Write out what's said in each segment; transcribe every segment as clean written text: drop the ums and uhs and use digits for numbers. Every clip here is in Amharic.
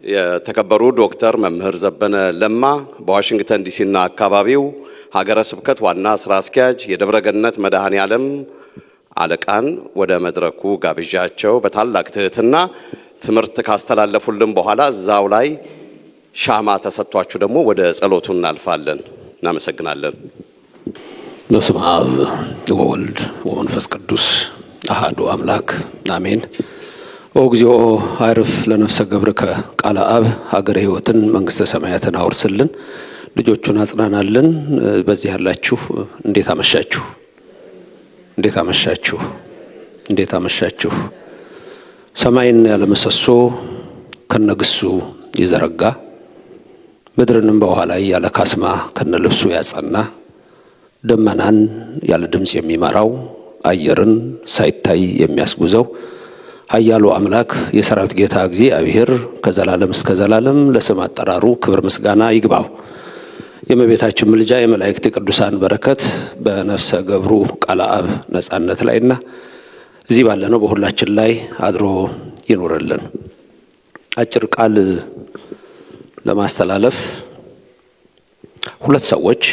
የተከበሩ ዶክተር መምህር ዘበነ ለማ በዋሽንግተን ዲሲና አካባቢው ሀገረ ስብከት ዋና ስራ አስኪያጅ የደብረገነት መድኃኔዓለም አለቃን ወደ መድረኩ ጋብዣቸው በታላቅ ትህትና ትምህርት ካስተላለፉልን በኋላ እዛው ላይ ሻማ ተሰጥቷችሁ ደግሞ ወደ ጸሎቱ እናልፋለን። እናመሰግናለን። በስመ አብ ወወልድ ወመንፈስ ቅዱስ አሐዱ አምላክ አሜን። ኦግዚኦ አርፍ ለነፍሰ ገብርከ ቃለ አብ ሀገረ ሕይወትን መንግስተ ሰማያትን አውርስልን፣ ልጆቹን አጽናናልን። በዚህ ያላችሁ እንዴት አመሻችሁ? እንዴት አመሻችሁ? እንዴት አመሻችሁ? ሰማይን ያለ ምሰሶ ከነግሱ ይዘረጋ፣ ምድርንም በውሃ ላይ ያለ ካስማ ከነልብሱ ያጸና፣ ደመናን ያለ ድምፅ የሚመራው፣ አየርን ሳይታይ የሚያስጉዘው ኃያሉ አምላክ የሰራዊት ጌታ እግዚአብሔር ከዘላለም እስከ ዘላለም ለስም አጠራሩ ክብር ምስጋና ይግባው። የእመቤታችን ምልጃ የመላእክት ቅዱሳን በረከት በነፍሰ ገብሩ ቃለ አብ ነጻነት ላይና እዚህ ባለነው በሁላችን ላይ አድሮ ይኖርልን። አጭር ቃል ለማስተላለፍ ሁለት ሰዎች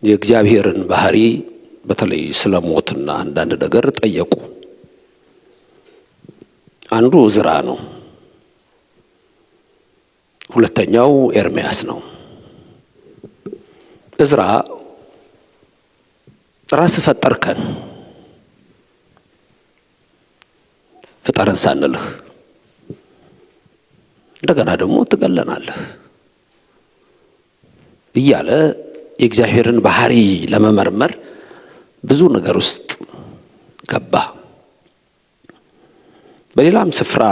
የእግዚአብሔርን ባህሪ በተለይ ስለሞትና አንዳንድ ነገር ጠየቁ። አንዱ ዕዝራ ነው፣ ሁለተኛው ኤርምያስ ነው። ዕዝራ ራስ ፈጠርከን ፍጠረን ሳንልህ እንደገና ደግሞ ትገለናለህ እያለ የእግዚአብሔርን ባህሪ ለመመርመር ብዙ ነገር ውስጥ ገባ። በሌላም ስፍራ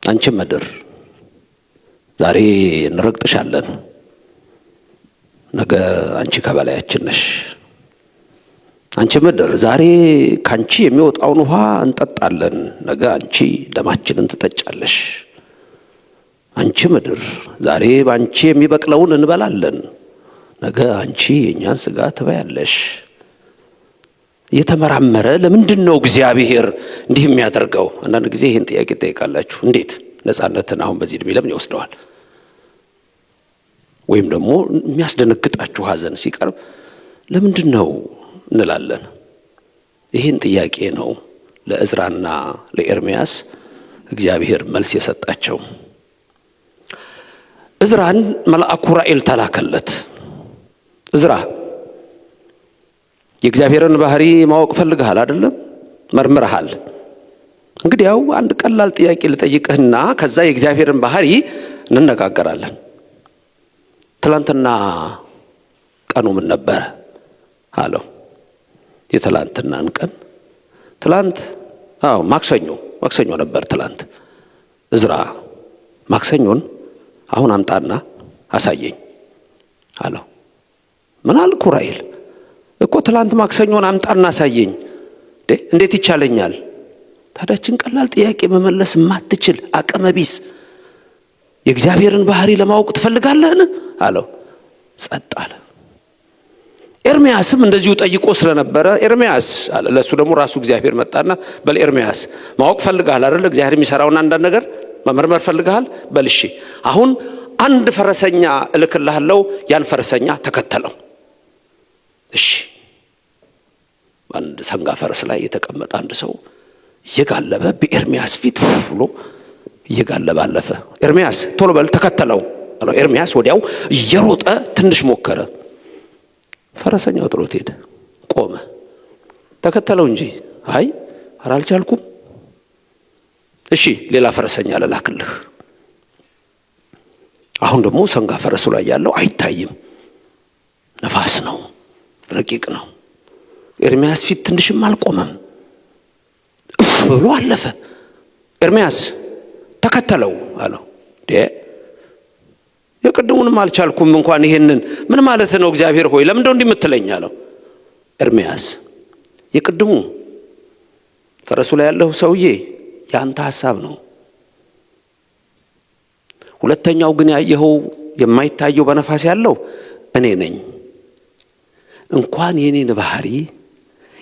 አንቺ ምድር ዛሬ እንረግጥሻለን፣ ነገ አንቺ ከበላያችን ነሽ። አንቺ ምድር ዛሬ ካንቺ የሚወጣውን ውሃ እንጠጣለን፣ ነገ አንቺ ደማችንን ትጠጫለሽ። አንቺ ምድር ዛሬ ባንቺ የሚበቅለውን እንበላለን፣ ነገ አንቺ የኛን ስጋ ትበያለሽ። እየተመራመረ ለምንድን ነው እግዚአብሔር እንዲህ የሚያደርገው? አንዳንድ ጊዜ ይህን ጥያቄ ጠይቃላችሁ። እንዴት ነፃነትን አሁን በዚህ እድሜ ለምን ይወስደዋል? ወይም ደግሞ የሚያስደነግጣችሁ ሀዘን ሲቀርብ ለምንድን ነው እንላለን። ይህን ጥያቄ ነው ለዕዝራና ለኤርምያስ እግዚአብሔር መልስ የሰጣቸው። ዕዝራን መልአኩ ራኤል ተላከለት። ዕዝራ የእግዚአብሔርን ባህሪ ማወቅ ፈልገሃል አይደለም? መርምረሃል። እንግዲያው አንድ ቀላል ጥያቄ ልጠይቅህና ከዛ የእግዚአብሔርን ባህሪ እንነጋገራለን። ትላንትና ቀኑ ምን ነበረ አለው። የትላንትናን ቀን ትላንት ማክሰኞ ነበር ትላንት። ዕዝራ ማክሰኞን አሁን አምጣና አሳየኝ አለው። ምን አልኩ ራኤል? እኮ ትላንት ማክሰኞን አምጣና አሳየኝ። እንዴት ይቻለኛል? ታዲያችን ቀላል ጥያቄ መመለስ ማትችል አቅመቢስ የእግዚአብሔርን ባህሪ ለማወቅ ትፈልጋለህን አለው። ጸጥ አለ። ኤርምያስም እንደዚሁ ጠይቆ ስለነበረ ኤርምያስ አለ። ለሱ ደግሞ ራሱ እግዚአብሔር መጣና በል ኤርምያስ ማወቅ ፈልጋል አይደል? እግዚአብሔር የሚሰራውን አንዳንድ ነገር መመርመር ፈልጋል። በል እሺ፣ አሁን አንድ ፈረሰኛ እልክልሃለሁ፣ ያን ፈረሰኛ ተከተለው። እሺ። አንድ ሰንጋ ፈረስ ላይ የተቀመጠ አንድ ሰው እየጋለበ በኤርምያስ ፊት ብሎ እየጋለበ አለፈ። ኤርምያስ ቶሎ በል ተከተለው አለው። ኤርምያስ ወዲያው እየሮጠ ትንሽ ሞከረ። ፈረሰኛው ጥሎት ሄደ። ቆመ። ተከተለው እንጂ አይ አልቻልኩም። እሺ ሌላ ፈረሰኛ ልላክልህ። አሁን ደግሞ ሰንጋ ፈረሱ ላይ ያለው አይታይም፣ ነፋስ ነው፣ ረቂቅ ነው። ኤርምያስ ፊት ትንሽም አልቆመም፣ እፍ ብሎ አለፈ። ኤርምያስ ተከተለው አለው። የቅድሙንም አልቻልኩም እንኳን ይሄንን ምን ማለት ነው እግዚአብሔር ሆይ ለምን እንደው እንዲምትለኝ አለው። ኤርምያስ የቅድሙ ፈረሱ ላይ ያለው ሰውዬ ያንተ ሐሳብ ነው። ሁለተኛው ግን ያየኸው የማይታየው በነፋስ ያለው እኔ ነኝ። እንኳን የኔን ባህሪ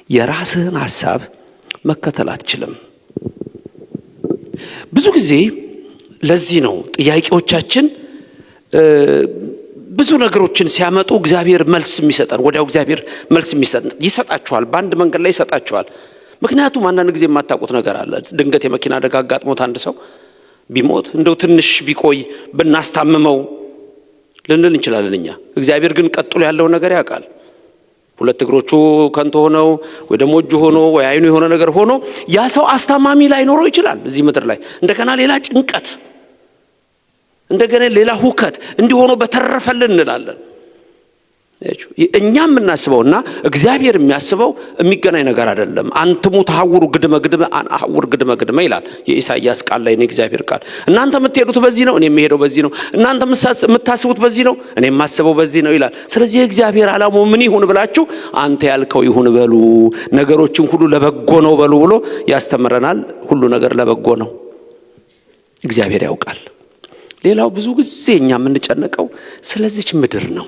የራስህን ሐሳብ መከተል አትችልም። ብዙ ጊዜ ለዚህ ነው ጥያቄዎቻችን ብዙ ነገሮችን ሲያመጡ እግዚአብሔር መልስ የሚሰጠን ወዲያው እግዚአብሔር መልስ ይሰጣችኋል። በአንድ መንገድ ላይ ይሰጣችኋል። ምክንያቱም አንዳንድ ጊዜ የማታውቁት ነገር አለ። ድንገት የመኪና አደጋ አጋጥሞት አንድ ሰው ቢሞት እንደው ትንሽ ቢቆይ ብናስታምመው ልንል እንችላለን እኛ። እግዚአብሔር ግን ቀጥሎ ያለው ነገር ያውቃል። ሁለት እግሮቹ ከንቶ ሆነው ወይ ደግሞ እጁ ሆኖ ወይ አይኑ የሆነ ነገር ሆኖ ያ ሰው አስታማሚ ላይ ኖሮ ይችላል እዚህ ምድር ላይ። እንደገና ሌላ ጭንቀት፣ እንደገና ሌላ ሁከት እንዲሆነው በተረፈልን እንላለን። እኛም እናስበውና እግዚአብሔር የሚያስበው የሚገናኝ ነገር አይደለም። አንተሙ ተሐውሩ ግድመ ግድመ አሐውር ግድመ ግድመ ይላል የኢሳይያስ ቃል ላይ ነው እግዚአብሔር ቃል። እናንተ የምትሄዱት በዚህ ነው፣ እኔ የምሄደው በዚህ ነው። እናንተ የምታስቡት በዚህ ነው፣ እኔ የማስበው በዚህ ነው ይላል። ስለዚህ እግዚአብሔር ዓላማው ምን ይሁን ብላችሁ አንተ ያልከው ይሁን በሉ፣ ነገሮችን ሁሉ ለበጎ ነው በሉ ብሎ ያስተምረናል። ሁሉ ነገር ለበጎ ነው፣ እግዚአብሔር ያውቃል። ሌላው ብዙ ጊዜ እኛ የምንጨነቀው ስለዚች ምድር ነው።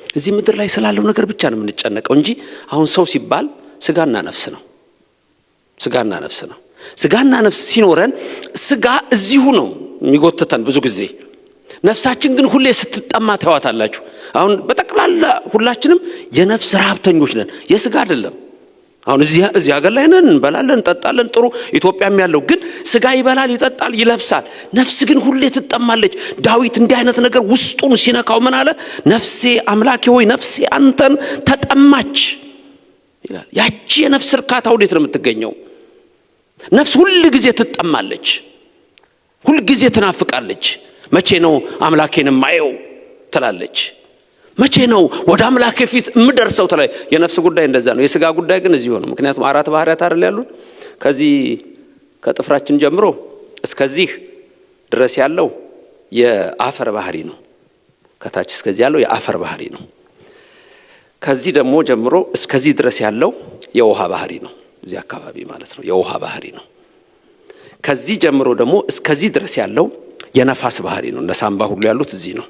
እዚህ ምድር ላይ ስላለው ነገር ብቻ ነው የምንጨነቀው እንጂ አሁን ሰው ሲባል ስጋና ነፍስ ነው። ስጋና ነፍስ ነው። ስጋና ነፍስ ሲኖረን ስጋ እዚሁ ነው የሚጎተተን ብዙ ጊዜ። ነፍሳችን ግን ሁሌ ስትጠማ ታዋታላችሁ። አሁን በጠቅላላ ሁላችንም የነፍስ ረሃብተኞች ነን፣ የስጋ አይደለም። አሁን እዚህ ሀገር ላይ ነን፣ እንበላለን፣ እንጠጣለን፣ ጥሩ ኢትዮጵያም ያለው ግን ስጋ ይበላል፣ ይጠጣል፣ ይለብሳል። ነፍስ ግን ሁሌ ትጠማለች። ዳዊት እንዲህ አይነት ነገር ውስጡን ሲነካው ምን አለ? ነፍሴ አምላኬ ሆይ ነፍሴ አንተን ተጠማች ይላል። ያቺ የነፍስ እርካታ ወዴት ነው የምትገኘው? ነፍስ ሁል ጊዜ ትጠማለች፣ ሁል ጊዜ ትናፍቃለች። መቼ ነው አምላኬን ማየው ትላለች። መቼ ነው ወደ አምላኬ ፊት ምደርሰው ትላለች። የነፍስ ጉዳይ እንደዛ ነው። የስጋ ጉዳይ ግን እዚህ ሆነ። ምክንያቱም አራት ባህሪያት አይደል ያሉን? ከዚህ ከጥፍራችን ጀምሮ እስከዚህ ድረስ ያለው የአፈር ባህሪ ነው። ከታች እስከዚህ ያለው የአፈር ባህሪ ነው። ከዚህ ደግሞ ጀምሮ እስከዚህ ድረስ ያለው የውሃ ባህሪ ነው። እዚህ አካባቢ ማለት ነው የውሃ ባህሪ ነው። ከዚህ ጀምሮ ደግሞ እስከዚህ ድረስ ያለው የነፋስ ባህሪ ነው። እነ ሳምባ ሁሉ ያሉት እዚህ ነው።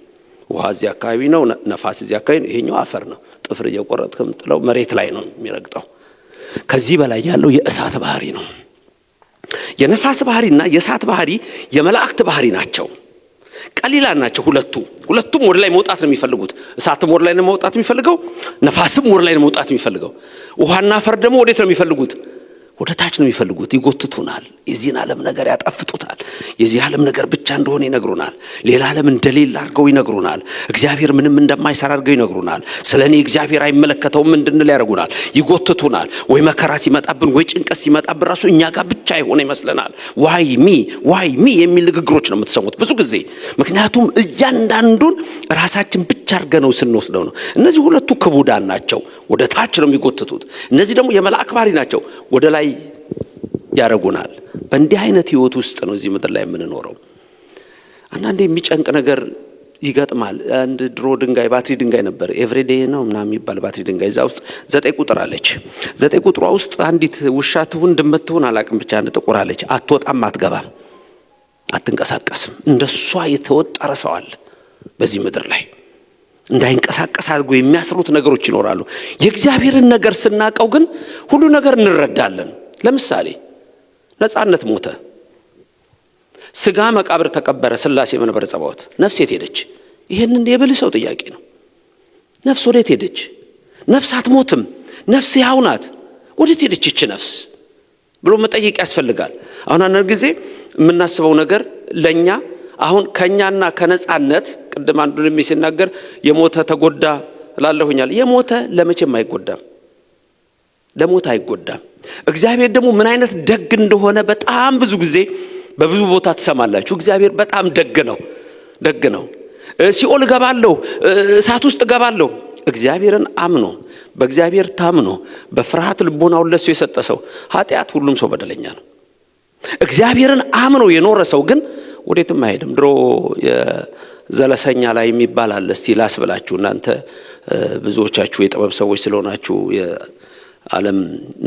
ውሃ እዚህ አካባቢ ነው፣ ነፋስ እዚህ አካባቢ ነው። ይሄኛው አፈር ነው። ጥፍር እየቆረጥክ የምጥለው መሬት ላይ ነው የሚረግጠው። ከዚህ በላይ ያለው የእሳት ባህሪ ነው። የነፋስ ባህሪና የእሳት ባህሪ የመላእክት ባህሪ ናቸው። ቀሊላን ናቸው ሁለቱም ወደ ላይ መውጣት ነው የሚፈልጉት። እሳትም ወደ ላይ ነው መውጣት የሚፈልገው፣ ነፋስም ወደ ላይ ነው መውጣት የሚፈልገው። ውሃና አፈር ደግሞ ወዴት ነው የሚፈልጉት? ወደ ታች ነው የሚፈልጉት። ይጎትቱናል። የዚህን ዓለም ነገር ያጣፍጡታል። የዚህ ዓለም ነገር ብቻ እንደሆነ ይነግሩናል። ሌላ ዓለም እንደሌለ አድርገው ይነግሩናል። እግዚአብሔር ምንም እንደማይሰራ አድርገው ይነግሩናል። ስለኔ እግዚአብሔር አይመለከተውም እንድንል ያደርጉናል። ይጎትቱናል። ወይ መከራ ሲመጣብን ወይ ጭንቀት ሲመጣብን ራሱ እኛ ጋር ብቻ የሆነ ይመስለናል። ዋይ ሚ የሚል ንግግሮች ነው የምትሰሙት ብዙ ጊዜ። ምክንያቱም እያንዳንዱን ራሳችን ብቻ አድርገነው ስንወስደው ነው። እነዚህ ሁለቱ ክቡዳን ናቸው፣ ወደ ታች ነው የሚጎትቱት። እነዚህ ደግሞ የመላእክ ባህሪ ናቸው፣ ወደ ላይ ያረጉናል። በእንዲህ አይነት ህይወት ውስጥ ነው እዚህ ምድር ላይ የምንኖረው። አንዳንዴ የሚጨንቅ ነገር ይገጥማል። አንድ ድሮ ድንጋይ ባትሪ ድንጋይ ነበር፣ ኤቭሪዴይ ነው ምናምን የሚባል ባትሪ ድንጋይ። እዛ ውስጥ 9 ቁጥር አለች። 9 ቁጥሯ ውስጥ አንዲት ውሻ ትሁን ድመት ትሁን አላቅም፣ ብቻ አንድ ጥቁር አለች። አትወጣም፣ አትገባም፣ አትንቀሳቀስም። እንደሷ የተወጠረ ሰው አለ በዚህ ምድር ላይ። እንዳይንቀሳቀስ አድርጎ የሚያስሩት ነገሮች ይኖራሉ። የእግዚአብሔርን ነገር ስናቀው ግን ሁሉ ነገር እንረዳለን። ለምሳሌ ነፃነት ሞተ፣ ስጋ መቃብር ተቀበረ፣ ስላሴ መንበረ ጸባዖት። ነፍስ የት ሄደች? ይሄንን የብል ሰው ጥያቄ ነው። ነፍስ ወዴት ሄደች? ነፍስ አትሞትም፣ ነፍስ ያው ናት። ወዴት ሄደች እቺ ነፍስ ብሎ መጠየቅ ያስፈልጋል። አሁን አንድ ጊዜ የምናስበው ነገር ለኛ አሁን ከኛና ከነፃነት ቅድም አንዱንም ሲናገር የሞተ ተጎዳ ላለሁኛል። የሞተ ለመቼም አይጎዳም፣ ለሞት አይጎዳም። እግዚአብሔር ደግሞ ምን አይነት ደግ እንደሆነ በጣም ብዙ ጊዜ በብዙ ቦታ ትሰማላችሁ። እግዚአብሔር በጣም ደግ ነው። ሲኦል እገባለሁ፣ እሳት ውስጥ እገባለሁ። እግዚአብሔርን አምኖ በእግዚአብሔር ታምኖ በፍርሃት ልቦናውን ለሱ የሰጠ ሰው ኃጢአት፣ ሁሉም ሰው በደለኛ ነው። እግዚአብሔርን አምኖ የኖረ ሰው ግን ወዴትም አይሄድም። ድሮ የዘለሰኛ ላይ የሚባል አለ። እስቲ ላስብላችሁ። እናንተ ብዙዎቻችሁ የጥበብ ሰዎች ስለሆናችሁ የዓለም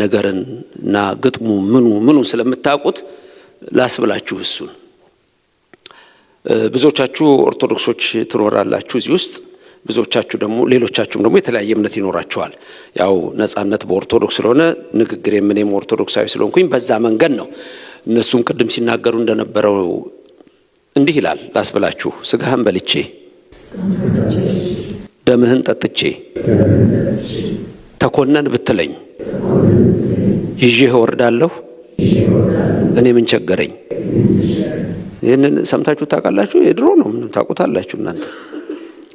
ነገርን እና ግጥሙ ምኑ ስለምታውቁት ላስብላችሁ እሱን። ብዙዎቻችሁ ኦርቶዶክሶች ትኖራላችሁ እዚህ ውስጥ፣ ብዙዎቻችሁ ደግሞ ሌሎቻችሁም ደግሞ የተለያየ እምነት ይኖራችኋል። ያው ነፃነት በኦርቶዶክስ ስለሆነ ንግግሬ ምንም ኦርቶዶክሳዊ ስለሆንኩኝ በዛ መንገድ ነው። እነሱም ቅድም ሲናገሩ እንደነበረው እንዲህ ይላል ላስብላችሁ። ስጋህን በልቼ ደምህን ጠጥቼ ተኮነን ብትለኝ ይዤህ እወርዳለሁ እኔ ምን ቸገረኝ። ይህንን ሰምታችሁ ታውቃላችሁ? የድሮ ነው፣ ምንም ታውቁታላችሁ እናንተ።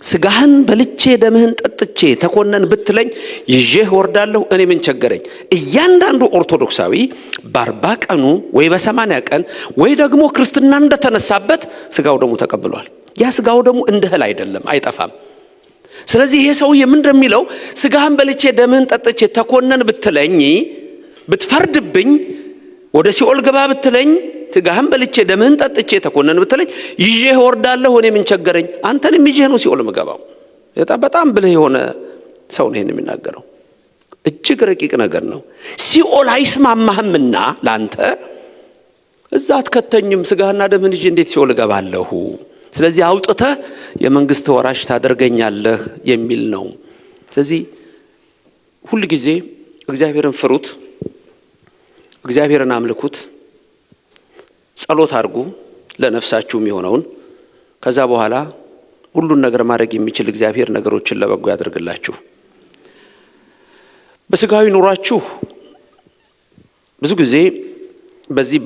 ስጋህን በልቼ ደምህን ጠጥቼ ተኮነን ብትለኝ ይዤህ እወርዳለሁ እኔ ምን ቸገረኝ። እያንዳንዱ ኦርቶዶክሳዊ በ40 ቀኑ ወይ በ80 ቀን ወይ ደግሞ ክርስትና እንደተነሳበት ስጋው ደግሞ ተቀብሏል። ያ ስጋው ደግሞ እንደ እህል አይደለም፣ አይጠፋም። ስለዚህ ይሄ ሰውዬ ምን እንደሚለው ስጋህን በልቼ ደምህን ጠጥቼ ተኮነን ብትለኝ፣ ብትፈርድብኝ፣ ወደ ሲኦል ግባ ብትለኝ፣ ስጋህን በልቼ ደምህን ጠጥቼ ተኮነን ብትለኝ ይዤህ እወርዳለሁ እኔ ምን ቸገረኝ። አንተንም ይዤህ ነው ሲኦል የምገባው። በጣም ብልህ የሆነ ሰው ነው ይሄን የሚናገረው። እጅግ ረቂቅ ነገር ነው። ሲኦል አይስማማህምና ላንተ እዛ አትከተኝም። ስጋህና ደምህን ይዤ እንዴት ሲኦል እገባለሁ? ስለዚህ አውጥተህ የመንግስት ወራሽ ታደርገኛለህ የሚል ነው። ስለዚህ ሁሉ ጊዜ እግዚአብሔርን ፍሩት፣ እግዚአብሔርን አምልኩት፣ ጸሎት አድርጉ ለነፍሳችሁም የሆነውን። ከዛ በኋላ ሁሉን ነገር ማድረግ የሚችል እግዚአብሔር ነገሮችን ለበጎ ያደርግላችሁ። በስጋዊ ኑሯችሁ ብዙ ጊዜ በዚህ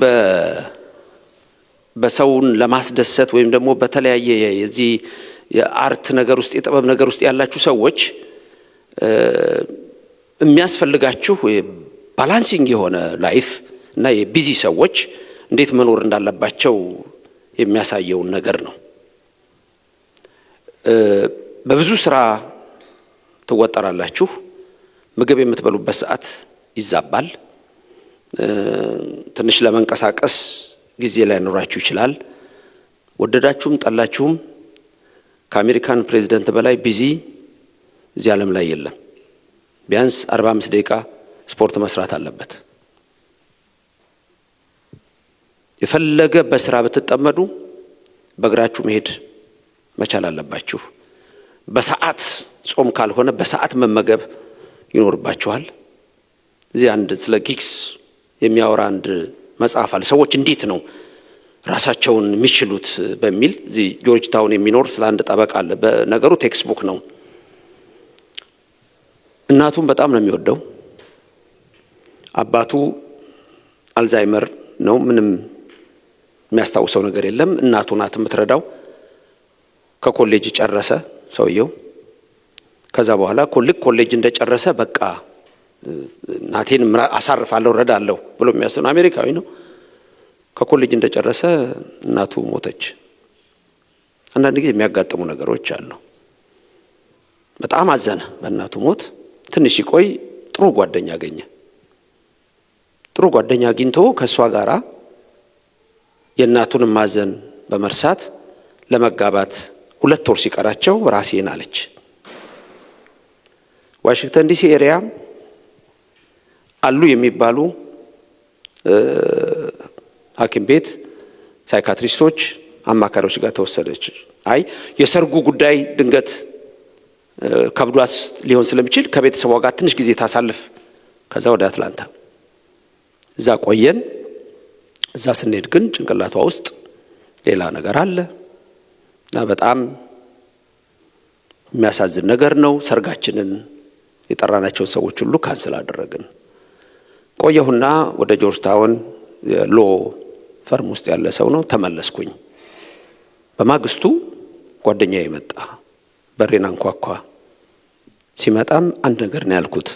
በሰውን ለማስደሰት ወይም ደግሞ በተለያየ የዚህ የአርት ነገር ውስጥ የጥበብ ነገር ውስጥ ያላችሁ ሰዎች የሚያስፈልጋችሁ ባላንሲንግ የሆነ ላይፍ እና የቢዚ ሰዎች እንዴት መኖር እንዳለባቸው የሚያሳየውን ነገር ነው። በብዙ ስራ ትወጠራላችሁ። ምግብ የምትበሉበት ሰዓት ይዛባል። ትንሽ ለመንቀሳቀስ ጊዜ ላይ ኖራችሁ ይችላል። ወደዳችሁም ጠላችሁም ከአሜሪካን ፕሬዝዳንት በላይ ቢዚ እዚህ ዓለም ላይ የለም። ቢያንስ 45 ደቂቃ ስፖርት መስራት አለበት። የፈለገ በስራ ብትጠመዱ በእግራችሁ መሄድ መቻል አለባችሁ። በሰዓት ጾም ካልሆነ በሰዓት መመገብ ይኖርባችኋል። እዚህ አንድ ስለ ጊክስ የሚያወራ አንድ መጽሐፍ አለ። ሰዎች እንዴት ነው ራሳቸውን የሚችሉት በሚል እዚህ ጆርጅ ታውን የሚኖር ስለ አንድ ጠበቃ አለ። በነገሩ ቴክስቡክ ነው። እናቱን በጣም ነው የሚወደው። አባቱ አልዛይመር ነው። ምንም የሚያስታውሰው ነገር የለም። እናቱ ናት የምትረዳው። ከኮሌጅ ጨረሰ ሰውየው። ከዛ በኋላ ኮሌጅ እንደጨረሰ በቃ እናቴን አሳርፋለሁ ረዳለሁ ብሎ የሚያስብ አሜሪካዊ ነው። ከኮሌጅ እንደጨረሰ እናቱ ሞተች። አንዳንድ ጊዜ የሚያጋጥሙ ነገሮች አሉ። በጣም አዘነ በእናቱ ሞት። ትንሽ ሲቆይ ጥሩ ጓደኛ አገኘ። ጥሩ ጓደኛ አግኝቶ ከሷ ጋራ የእናቱን ማዘን በመርሳት ለመጋባት 2 ወር ሲቀራቸው ራሴን አለች። ዋሽንግተን ዲሲ ኤሪያ አሉ የሚባሉ ሐኪም ቤት ሳይካትሪስቶች አማካሪዎች ጋር ተወሰደች። አይ የሰርጉ ጉዳይ ድንገት ከብዷት ሊሆን ስለሚችል ከቤተሰቧ ጋር ትንሽ ጊዜ ታሳልፍ። ከዛ ወደ አትላንታ እዛ ቆየን። እዛ ስንሄድ ግን ጭንቅላቷ ውስጥ ሌላ ነገር አለ እና በጣም የሚያሳዝን ነገር ነው። ሰርጋችንን የጠራናቸውን ሰዎች ሁሉ ካንስል አደረግን። ቆየሁና ወደ ጆርጅ ታውን ሎ ፈርም ውስጥ ያለ ሰው ነው ተመለስኩኝ። በማግስቱ ጓደኛዬ መጣ። በሬን አንኳኳ። ሲመጣም አንድ ነገር ነው ያልኩት።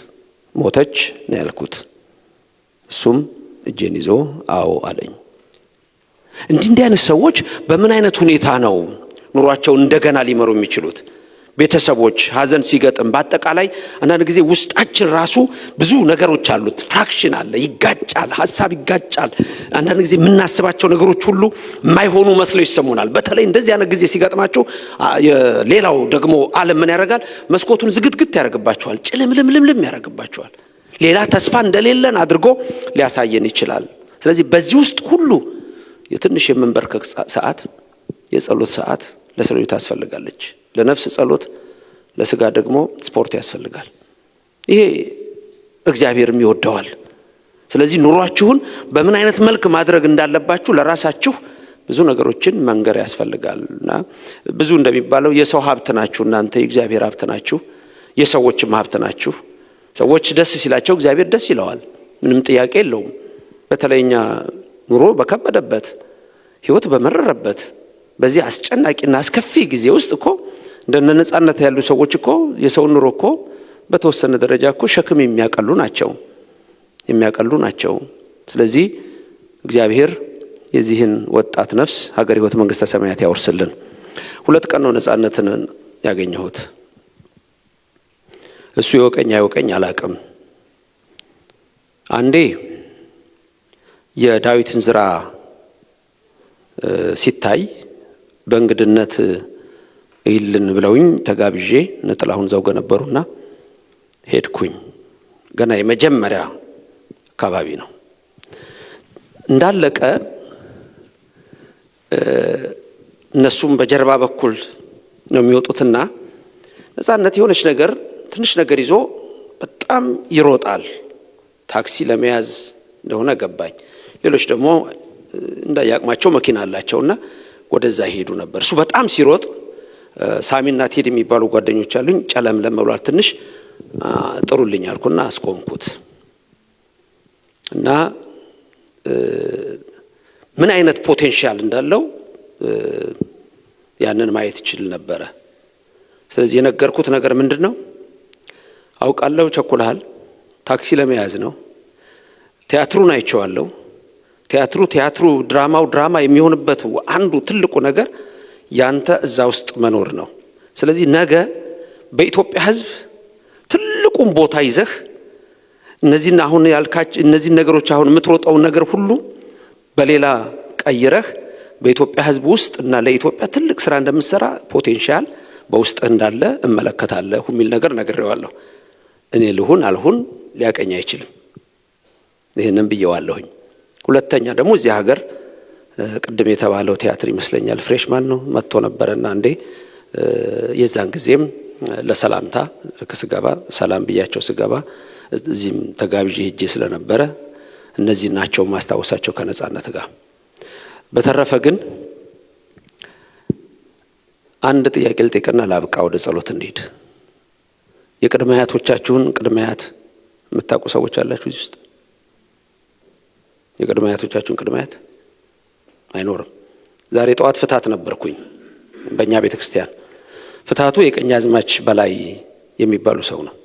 ሞተች ነው ያልኩት። እሱም እጄን ይዞ አዎ አለኝ። እንዲህ አይነት ሰዎች በምን አይነት ሁኔታ ነው ኑሯቸው እንደገና ሊመሩ የሚችሉት? ቤተሰቦች ሀዘን ሲገጥም በአጠቃላይ አንዳንድ ጊዜ ውስጣችን ራሱ ብዙ ነገሮች አሉት። ፍራክሽን አለ፣ ይጋጫል፣ ሀሳብ ይጋጫል። አንዳንድ ጊዜ የምናስባቸው ነገሮች ሁሉ የማይሆኑ መስለው ይሰሙናል። በተለይ እንደዚህ አይነት ጊዜ ሲገጥማቸው ሌላው ደግሞ ዓለም ምን ያደርጋል? መስኮቱን ዝግትግት ያደርግባቸዋል፣ ጭልምልምልም ያደርግባቸዋል። ሌላ ተስፋ እንደሌለን አድርጎ ሊያሳየን ይችላል። ስለዚህ በዚህ ውስጥ ሁሉ የትንሽ የመንበርከክ ሰዓት፣ የጸሎት ሰዓት ለሰው ልጅ ታስፈልጋለች። ለነፍስ ጸሎት፣ ለስጋ ደግሞ ስፖርት ያስፈልጋል። ይሄ እግዚአብሔርም ይወደዋል። ስለዚህ ኑሯችሁን በምን አይነት መልክ ማድረግ እንዳለባችሁ ለራሳችሁ ብዙ ነገሮችን መንገር ያስፈልጋልና ብዙ እንደሚባለው የሰው ሀብት ናችሁ እናንተ የእግዚአብሔር ሀብት ናችሁ የሰዎችም ሀብት ናችሁ ሰዎች ደስ ሲላቸው እግዚአብሔር ደስ ይለዋል ምንም ጥያቄ የለውም በተለይኛ ኑሮ በከበደበት ህይወት በመረረበት በዚህ አስጨናቂና አስከፊ ጊዜ ውስጥ እኮ እንደነ ነጻነት ያሉ ሰዎች እኮ የሰው ኑሮ እኮ በተወሰነ ደረጃ እኮ ሸክም የሚያቀሉ ናቸው ስለዚህ እግዚአብሔር የዚህን ወጣት ነፍስ ሀገር ህይወት መንግስተ ሰማያት ያወርስልን 2 ቀን ነው ነጻነትን ያገኘሁት እሱ ይወቀኝ አላቅም አንዴ የዳዊትን ዝራ ሲታይ በእንግድነት ይልን ብለውኝ ተጋብዤ ነጥላሁን ዘውገ ነበሩና ሄድኩኝ ገና የመጀመሪያ አካባቢ ነው እንዳለቀ እነሱም በጀርባ በኩል ነው የሚወጡትና ነጻነት የሆነች ነገር ትንሽ ነገር ይዞ በጣም ይሮጣል ታክሲ ለመያዝ እንደሆነ ገባኝ ሌሎች ደግሞ እንዳያቅማቸው መኪና አላቸውና ወደዛ ይሄዱ ነበር እሱ በጣም ሲሮጥ ሳሚና ቴዲ የሚባሉ ጓደኞች አሉኝ ጨለምለም ብሏል ትንሽ ጥሩልኝ አልኩና አስቆምኩት እና ምን አይነት ፖቴንሻል እንዳለው ያንን ማየት ይችላል ነበር ስለዚህ የነገርኩት ነገር ምንድነው አውቃለሁ ቸኩልሃል ታክሲ ለመያዝ ነው ቲያትሩን አይቼዋለሁ ቲያትሩ ድራማ የሚሆንበት አንዱ ትልቁ ነገር ያንተ እዛ ውስጥ መኖር ነው ስለዚህ ነገ በኢትዮጵያ ህዝብ ትልቁን ቦታ ይዘህ እነዚህን አሁን ያልካች እነዚህ ነገሮች አሁን የምትሮጣው ነገር ሁሉ በሌላ ቀይረህ በኢትዮጵያ ህዝብ ውስጥ እና ለኢትዮጵያ ትልቅ ስራ እንደምትሰራ ፖቴንሻል በውስጥ እንዳለ እመለከታለሁ የሚል ነገር ነግሬዋለሁ እኔ ልሁን አልሁን ሊያቀኝ አይችልም ይሄንን ብየዋለሁኝ ሁለተኛ ደግሞ እዚህ ሀገር ቅድም የተባለው ቲያትር ይመስለኛል ፍሬሽማን ነው መጥቶ ነበርና እንዴ የዛን ጊዜም ለሰላምታ ከስገባ ሰላም ብያቸው ስገባ እዚህም ተጋብዤ ሄጄ ስለነበረ እነዚህ ናቸው ማስተዋወሳቸው ከነጻነት ጋር በተረፈ ግን አንድ ጥያቄ ልጠይቅና ላብቃ ወደ ጸሎት እንሂድ የቅድመ አያቶቻችሁን ቅድመ አያት የምታውቁ ሰዎች አላችሁ እዚህ ውስጥ የቅድመ አያቶቻችሁን ቅድመ አያት አይኖርም ዛሬ ጠዋት ፍታት ነበርኩኝ በእኛ ቤተክርስቲያን ፍታቱ የቀኛዝማች በላይ የሚባሉ ሰው ነው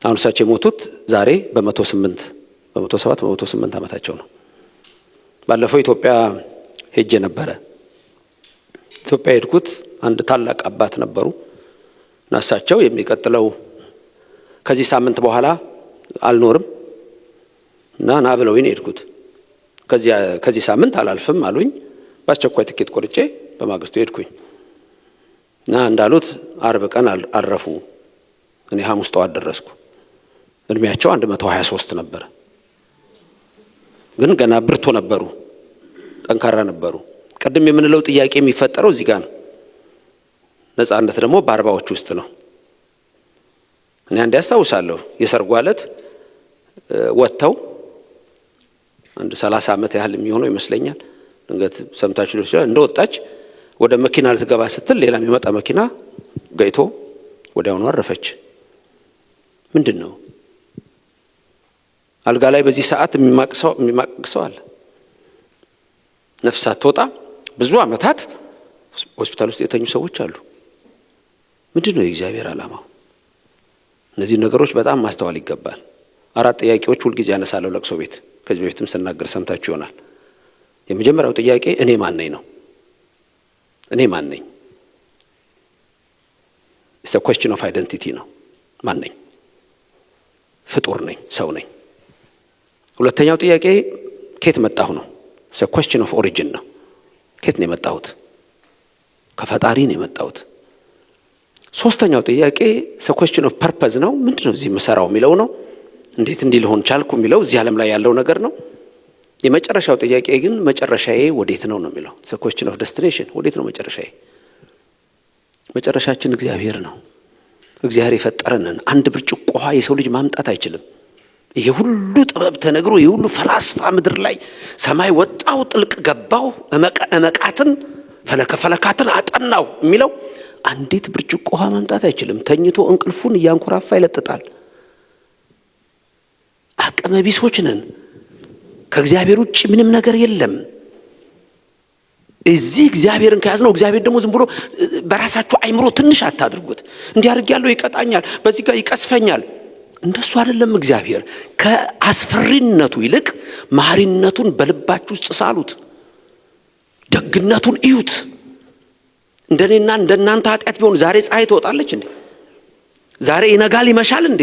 አሁን እሳቸው የሞቱት ዛሬ በ107 ዓመታቸው ነው ባለፈው ኢትዮጵያ ሄጄ ነበረ ኢትዮጵያ ሄድኩት አንድ ታላቅ አባት ነበሩ እና እሳቸው የሚቀጥለው ከዚህ ሳምንት በኋላ አልኖርም እና ና ብለውኝ ሄድኩት ከዚህ ሳምንት አላልፍም አሉኝ በአስቸኳይ ትኬት ቆርጬ በማግስቱ ሄድኩኝ እና እንዳሉት አርብ ቀን አረፉ እኔ ሐሙስ ጠዋት ደረስኩ እድሜያቸው 123 ነበር ግን ገና ብርቱ ነበሩ ጠንካራ ነበሩ ቀድም የምንለው ጥያቄ የሚፈጠረው እዚህ ጋር ነው ነጻነት ደግሞ በ40ዎቹ ውስጥ ነው እኔ አንድ ያስታውሳለሁ የሰርጉ ዕለት ወጥተው አንድ 30 ዓመት ያህል የሚሆነው ይመስለኛል ድንገት ሰምታችሁ ልትችላል እንደወጣች ወደ መኪና ልትገባ ስትል ሌላ የሚመጣ መኪና ገይቶ ወዲያውኑ አረፈች ምንድነው አልጋ ላይ በዚህ ሰዓት የሚማቅሰው አለ ነፍሳት ተወጣ ብዙ አመታት ሆስፒታል ውስጥ የተኙ ሰዎች አሉ ምንድነው የእግዚአብሔር ዓላማው እነዚህ ነገሮች በጣም ማስተዋል ይገባል 4 ጥያቄዎች ሁሉ ጊዜ ያነሳለው ለቅሶ ቤት ከዚህ በፊትም ስናገር ሰምታችሁ ይሆናል የመጀመሪያው ጥያቄ እኔ ማን ነኝ ነው እኔ ማን ነኝ it's a question of identity ነው ማን ነኝ ፍጡር ነኝ ሰው ነኝ ሁለተኛው ጥያቄ ከየት መጣሁ ነው it's a question of origin ነው ከየት ነው የመጣሁት ከፈጣሪ ነው የመጣሁት ሶስተኛው ጥያቄ it's a question of purpose ነው ምንድነው እዚህ መሰራው የሚለው ነው እንዴት እንዲልሆን ቻልኩ የሚለው እዚህ ዓለም ላይ ያለው ነገር ነው የመጨረሻው ጥያቄ ግን መጨረሻዬ ወዴት ነው ነው የሚለው it's a question of destination ወዴት ነው መጨረሻዬ መጨረሻችን እግዚአብሔር ነው እግዚአብሔር የፈጠረንን አንድ ብርጭቆ ውሃ የሰው ልጅ ማምጣት አይችልም ይሄ ሁሉ ጥበብ ተነግሮ ይሄ ሁሉ ፈላስፋ ምድር ላይ ሰማይ ወጣው ጥልቅ ገባው እመቃትን ፈለካትን አጠናው የሚለው አንዲት ብርጭቆ ውሃ ማምጣት አይችልም። ተኝቶ እንቅልፉን እያንኮራፋ ይለጥጣል። አቅመ ቢሶች ነን። ከእግዚአብሔር ውጭ ምንም ነገር የለም። እዚህ እግዚአብሔርን ከያዝነው እግዚአብሔር ደግሞ ዝም ብሎ በራሳችሁ አይምሮ ትንሽ አታድርጉት። እንዲያርግ ያለው ይቀጣኛል፣ በዚህ ጋር ይቀስፈኛል። እንደሱ አይደለም። እግዚአብሔር ከአስፈሪነቱ ይልቅ መሐሪነቱን በልባችሁ ውስጥ ሳሉት። ደግነቱን እዩት። እንደኔና እንደናንተ ኃጢአት ቢሆን ዛሬ ፀሐይ ትወጣለች እንዴ? ዛሬ ይነጋል ይመሻል እንዴ?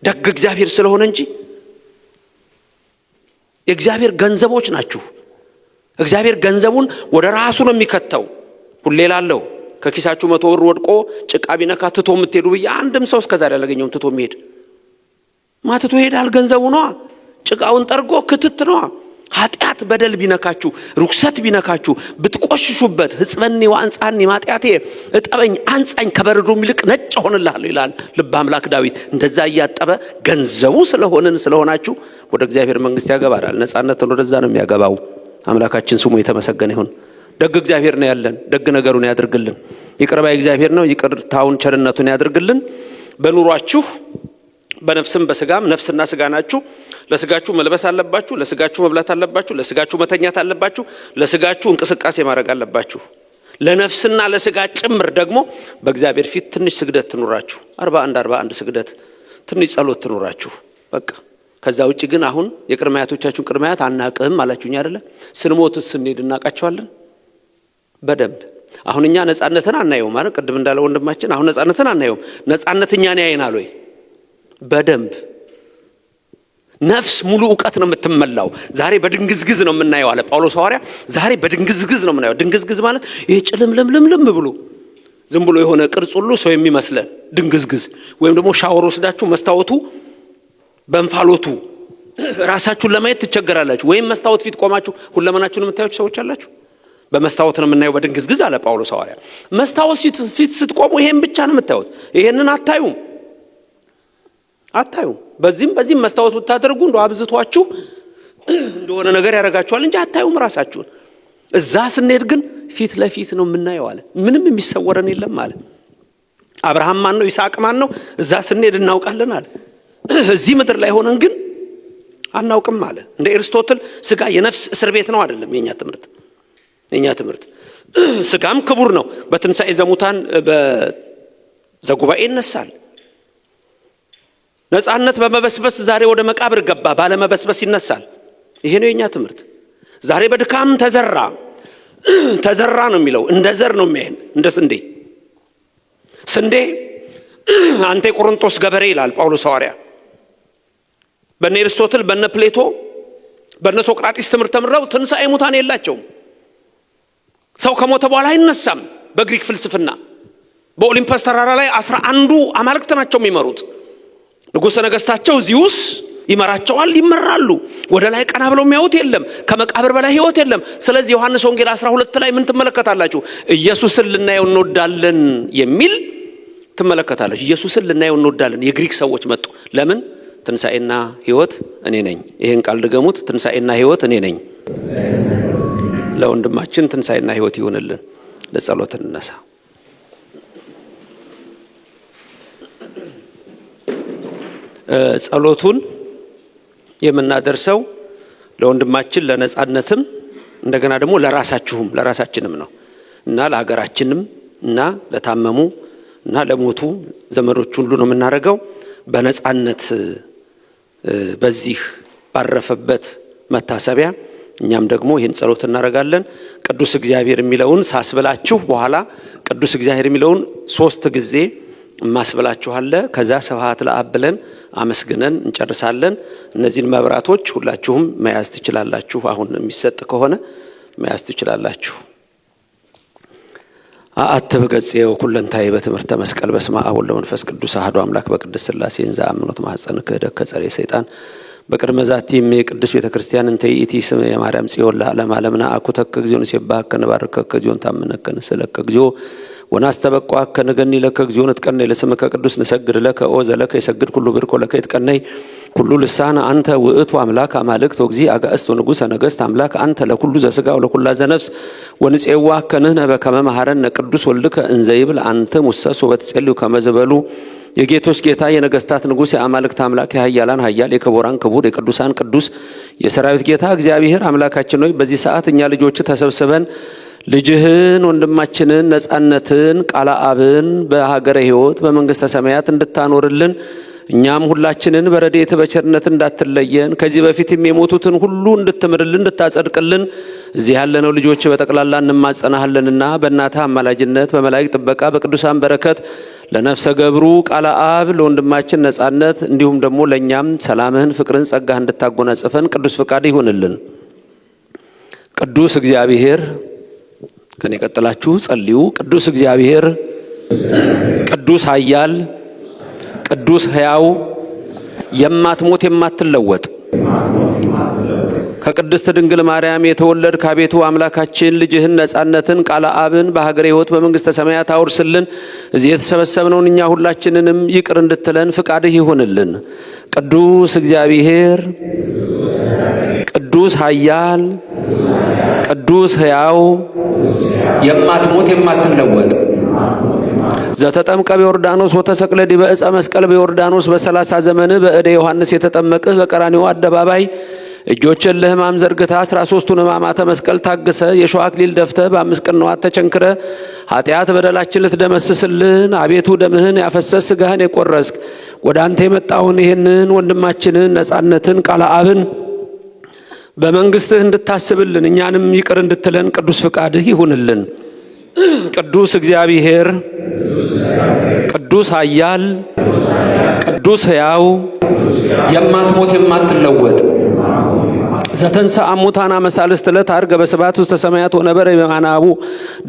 ደግ እግዚአብሔር ስለሆነ እንጂ። የእግዚአብሔር ገንዘቦች ናችሁ። እግዚአብሔር ገንዘቡን ወደ ራሱ ነው የሚከተው። ሁሌ ላለው ከኪሳችሁ 100 ብር ወድቆ ጭቃ ቢነካ ትቶ የምትሄዱ ብዬ አንድም ሰው እስከዛሬ ያላገኘውም። ትቶ የሚሄድ ማትቶ ይሄዳል። ገንዘቡ ነዋ። ጭቃውን ጠርጎ ክትት ነዋ። ኃጢአት በደል ቢነካችሁ ርኩሰት ቢነካችሁ ብትቆሽሹበት ሕጽበኒ ወአንጻኒ ማጥያቴ እጠበኝ አንጻኝ ከበረዶም ይልቅ ነጭ ሆንልሃለሁ ይላል ልበ አምላክ ዳዊት። እንደዛ እያጠበ ገንዘቡ ስለሆናችሁ ወደ እግዚአብሔር መንግስት ያገባራል። ነፃነትን ወደዛ ነው የሚያገባው። አምላካችን ስሙ የተመሰገነ ይሁን። ደግ እግዚአብሔር ነው ያለን። ደግ ነገሩን ያድርግልን። ይቅር ባይ እግዚአብሔር ነው። ይቅርታውን ቸርነቱን ያድርግልን። በኑሯችሁ በነፍስም በስጋም ነፍስና ስጋ ናችሁ። ለስጋችሁ መልበስ አለባችሁ፣ ለስጋችሁ መብላት አለባችሁ፣ ለስጋችሁ መተኛት አለባችሁ፣ ለስጋችሁ እንቅስቃሴ ማድረግ አለባችሁ። ለነፍስና ለስጋ ጭምር ደግሞ በእግዚአብሔር ፊት ትንሽ ስግደት ትኑራችሁ። 41 ስግደት፣ ትንሽ ጸሎት ትኑራችሁ። በቃ ከዛ ውጪ ግን አሁን የቅድመ አያቶቻችሁን ቅድመ አያት አናቅህም አላችሁኝ አይደለ? ስንሞት ስንሄድ እናቃቸዋለን በደንብ። አሁን እኛ ነፃነትን አናየውም ማለት ቅድም እንዳለ ወንድማችን፣ አሁን ነፃነትን አናየውም። ነፃነት እኛን ያየናል ወይ? በደንብ። ነፍስ ሙሉ ዕውቀት ነው የምትመላው። ዛሬ በድንግዝግዝ ነው የምናየው አለ ጳውሎስ ሐዋርያ። ዛሬ በድንግዝግዝ ነው የምናየው። ድንግዝግዝ ማለት ይሄ ጭልምልምልም ብሎ ዝም ብሎ የሆነ ቅርጽ ሁሉ ሰው የሚመስለን ድንግዝግዝ። ወይም ደግሞ ሻወር ወስዳችሁ መስታወቱ በእንፋሎቱ ራሳችሁን ለማየት ትቸገራላችሁ። ወይም መስታወት ፊት ቆማችሁ ሁለመናችሁን የምታዩት ሰዎች አላችሁ። በመስታወት ነው የምናየው በድንግዝግዝ አለ ጳውሎስ ሐዋርያ። መስታወት ፊት ስትቆሙ ይሄን ብቻ ነው የምታዩት። ይሄንን አታዩም። በዚህም መስታወት ብታደርጉ እንደው አብዝቷችሁ እንደሆነ ነገር ያደርጋችኋል እንጂ አታዩም ራሳችሁን። እዛ ስንሄድ ግን ፊት ለፊት ነው የምናየው አለ። ምንም የሚሰወረን የለም አለ። አብርሃም ማን ነው? ይስሐቅ ማን ነው? እዛ ስንሄድ እናውቃለን አለ። እዚህ ምድር ላይ ሆነን ግን አናውቅም አለ። እንደ አርስቶትል ስጋ የነፍስ እስር ቤት ነው አይደለም የኛ ትምህርት። ስጋም ክቡር ነው። በትንሣኤ ዘሙታን በዘጉባኤ ይነሳል። ነፃነት በመበስበስ ዛሬ ወደ መቃብር ገባ፣ ባለመበስበስ ይነሳል። ይሄ ነው የኛ ትምህርት። ዛሬ በድካም ተዘራ ነው የሚለው። እንደ ዘር ነው የሚያየን፣ እንደ ስንዴ አንተ የቆሮንቶስ ገበሬ ይላል ጳውሎስ ሐዋርያ። በነ አርስቶትል በነ ፕሌቶ በነ ሶቅራጢስ ትምህርት ተምረው ትንሣኤ ሙታን የላቸውም። ሰው ከሞተ በኋላ አይነሳም። በግሪክ ፍልስፍና በኦሊምፐስ ተራራ ላይ 11 አማልክት ናቸው የሚመሩት። ንጉሠ ነገሥታቸው ዚዩስ ይመራቸዋል፣ ይመራሉ። ወደ ላይ ቀና ብለው የሚያዩት የለም። ከመቃብር በላይ ህይወት የለም። ስለዚህ ዮሐንስ ወንጌል 12 ላይ ምን ትመለከታላችሁ? ኢየሱስን ልናየው እንወዳለን የሚል ትመለከታላችሁ። ኢየሱስን ልናየው እንወዳለን። የግሪክ ሰዎች መጡ። ለምን? ትንሣኤና ህይወት እኔ ነኝ። ይሄን ቃል ድገሙት። ትንሣኤና ህይወት እኔ ነኝ። ለወንድማችን ትንሣኤና ህይወት ይሁንልን። ለጸሎት እንነሳ። ጸሎቱን የምናደርሰው ለወንድማችን ለነጻነትም እንደገና ደግሞ ለራሳችንም ነው እና ለሀገራችንም እና ለታመሙ እና ለሞቱ ዘመዶች ሁሉ ነው የምናደርገው። በነጻነት በዚህ ባረፈበት መታሰቢያ እኛም ደግሞ ይህን ጸሎት እናደርጋለን። ቅዱስ እግዚአብሔር የሚለውን ሳስብላችሁ በኋላ ቅዱስ እግዚአብሔር የሚለውን 3 ጊዜ ማስብላችኋለ። ከዛ ስብሐት ለአብ ብለን አመስግነን እንጨርሳለን። እነዚህን መብራቶች ሁላችሁም መያዝ ትችላላችሁ። አሁን የሚሰጥ ከሆነ መያዝ ትችላላችሁ። አአትብ ገጽየው ኩለንታይ በትምህርተ መስቀል በስመ አብ ወወልድ ወመንፈስ ቅዱስ አሐዱ አምላክ በቅድስት ሥላሴ እንዘ አምኖት ማኅፀን ክህደት ከጸሬ ሰይጣን በቅድመ ዛቲም የቅዱስ ቤተ ክርስቲያን እንተ ይእቲ ስም የማርያም ጽዮን ለዓለም ዓለምና አኩተከ እግዚኦን ሲባከ ነባርከከ እግዚኦን ታምነከ ንስለከ እግዚኦ ወናስተበቋከ ነገኒ ለከ እግዚኦን እትቀነይ ለስምከ ቅዱስ ንሰግድ ለከ ኦ ዘለከ ይሰግድ ኩሉ ብርኮ ለከ ይትቀነይ ኩሉ ልሳን አንተ ውእቱ አምላክ አማልክት ወእግዚእ አጋእዝት ወንጉሠ ነገሥት አምላክ አንተ ለኩሉ ዘሥጋ ወለኩላ ዘነፍስ ወንፄዋ ከንሕነ በከመ መሐረነ ቅዱስ ወልድከ እንዘ ይብል አንተ ሙሰሶ በትጼልዩ ከመ ዝበሉ። የጌቶች ጌታ የነገስታት ንጉሥ የአማልክት አምላክ የኃያላን ኃያል የክቡራን ክቡር የቅዱሳን ቅዱስ የሰራዊት ጌታ እግዚአብሔር አምላካችን ሆይ በዚህ ሰዓት እኛ ልጆች ተሰብስበን ልጅህን ወንድማችንን ነጻነትን ቃለ አብን በሀገረ ሕይወት በመንግስተ ሰማያት እንድታኖርልን እኛም ሁላችንን በረድኤት በቸርነት እንዳትለየን ከዚህ በፊትም የሞቱትን ሁሉ እንድትምርልን እንድታጸድቅልን እዚህ ያለነው ልጆች በጠቅላላ እንማጸናሃለንና በእናትህ አማላጅነት በመላእክት ጥበቃ በቅዱሳን በረከት ለነፍሰ ገብሩ ቃለ አብ ለወንድማችን ነጻነት እንዲሁም ደግሞ ለእኛም ሰላምህን ፍቅርን ጸጋህ እንድታጎናጽፈን ቅዱስ ፍቃድ ይሁንልን። ቅዱስ እግዚአብሔር ከኔ ቀጥላችሁ ጸልዩ። ቅዱስ እግዚአብሔር ቅዱስ ኃያል ቅዱስ ሕያው የማትሞት የማትለወጥ ከቅድስት ድንግል ማርያም የተወለድክ አቤቱ አምላካችን ልጅህን ነጻነትን ቃለ አብን በሀገረ ሕይወት በመንግስተ ሰማያት አውርስልን። እዚህ የተሰበሰብነውን እኛ ሁላችንንም ይቅር እንድትለን ፍቃድህ ይሁንልን። ቅዱስ እግዚአብሔር ቅዱስ ኃያል ቅዱስ ሕያው የማትሞት የማትለወጥ ዘተጠምቀ በዮርዳኖስ ወተሰቅለ ዲበ ዕፀ መስቀል በዮርዳኖስ በ30 ዘመን በእደ ዮሐንስ የተጠመቅህ በቀራንዮ አደባባይ እጆችን ለሕማም ዘርግተህ 13ቱን ሕማማተ መስቀል ታግሰ የሾህ አክሊል ደፍተህ በ5 ቅንዋት ተቸንክረ ኃጢአት በደላችን ልትደመስስልን አቤቱ ደምህን ያፈሰስ ሥጋህን የቆረስክ ወደ አንተ የመጣውን ይህንን ወንድማችንን ነጻነትን ቃለ አብን በመንግስትህ እንድታስብልን እኛንም ይቅር እንድትለን ቅዱስ ፍቃድህ ይሁንልን። ቅዱስ እግዚአብሔር ቅዱስ ኃያል ቅዱስ ሕያው የማትሞት የማትለወጥ ዘተንሥአ እሙታን አመሳልስት ዕለት ዐርገ በስብሐት ውስተ ሰማያት ወነበረ በማናቡ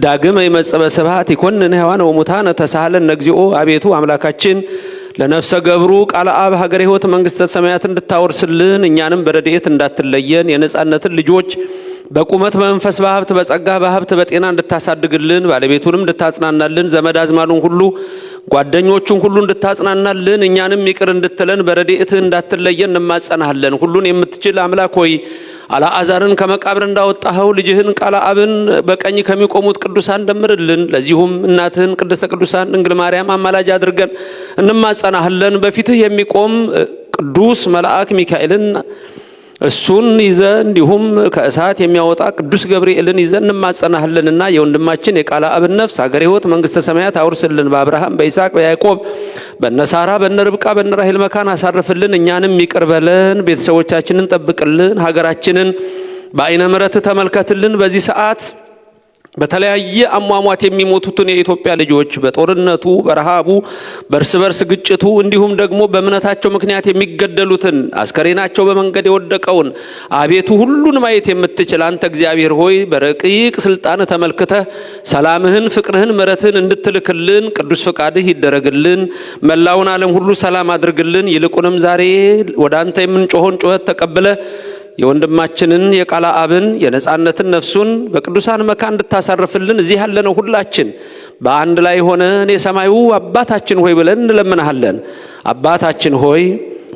ዳግመ ይመጽእ በስብሐት ይኰንን ሕያዋነ ወሙታነ ተሳሃለነ እግዚኦ። አቤቱ አምላካችን ለነፍሰ ገብሩ ቃለ አብ ሀገረ ሕይወት መንግስተ ሰማያት እንድታወርስልን እኛንም በረድኤት እንዳትለየን የነጻነትን ልጆች በቁመት በመንፈስ በሀብት በጸጋ በሀብት በጤና እንድታሳድግልን ባለቤቱንም እንድታጽናናልን ዘመድ አዝማዱን ሁሉ ጓደኞቹን ሁሉ እንድታጽናናልን እኛንም ይቅር እንድትለን በረድኤትህ እንዳትለየን እንማጸናሃለን። ሁሉን የምትችል አምላክ ሆይ አልዓዛርን ከመቃብር እንዳወጣኸው ልጅህን ቃለ አብን በቀኝ ከሚቆሙት ቅዱሳን ደምርልን። ለዚሁም እናትህን ቅድስተ ቅዱሳን ድንግል ማርያም አማላጅ አድርገን እንማጸናሃለን። በፊትህ የሚቆም ቅዱስ መልአክ ሚካኤልን እሱን ይዘ እንዲሁም ከእሳት የሚያወጣ ቅዱስ ገብርኤልን ይዘ እንማጸናሃለንና የወንድማችን የቃለ አብን ነፍስ ሀገረ ሕይወት መንግስተ ሰማያት አውርስልን። በአብርሃም በይስሐቅ በያዕቆብ በነሳራ በነርብቃ በነራሄል መካን አሳርፍልን። እኛንም ይቅር በለን፣ ቤተሰቦቻችንን ጠብቅልን፣ ሀገራችንን በአይነ ምሕረት ተመልከትልን። በዚህ ሰዓት በተለያየ አሟሟት የሚሞቱትን የኢትዮጵያ ልጆች በጦርነቱ በረሃቡ በእርስ በርስ ግጭቱ እንዲሁም ደግሞ በእምነታቸው ምክንያት የሚገደሉትን አስከሬናቸው በመንገድ የወደቀውን አቤቱ ሁሉን ማየት የምትችል አንተ እግዚአብሔር ሆይ በረቂቅ ስልጣን ተመልክተህ ሰላምህን ፍቅርህን ምሕረትህን እንድትልክልን ቅዱስ ፈቃድህ ይደረግልን። መላውን ዓለም ሁሉ ሰላም አድርግልን። ይልቁንም ዛሬ ወደ አንተ የምንጮኸውን ጩኸት ተቀብለ የወንድማችንን የቃለ አብን የነጻነትን ነፍሱን በቅዱሳን መካን እንድታሳርፍልን እዚህ ያለነው ሁላችን በአንድ ላይ ሆነን የሰማዩ አባታችን ሆይ ብለን እንለምናሃለን። አባታችን ሆይ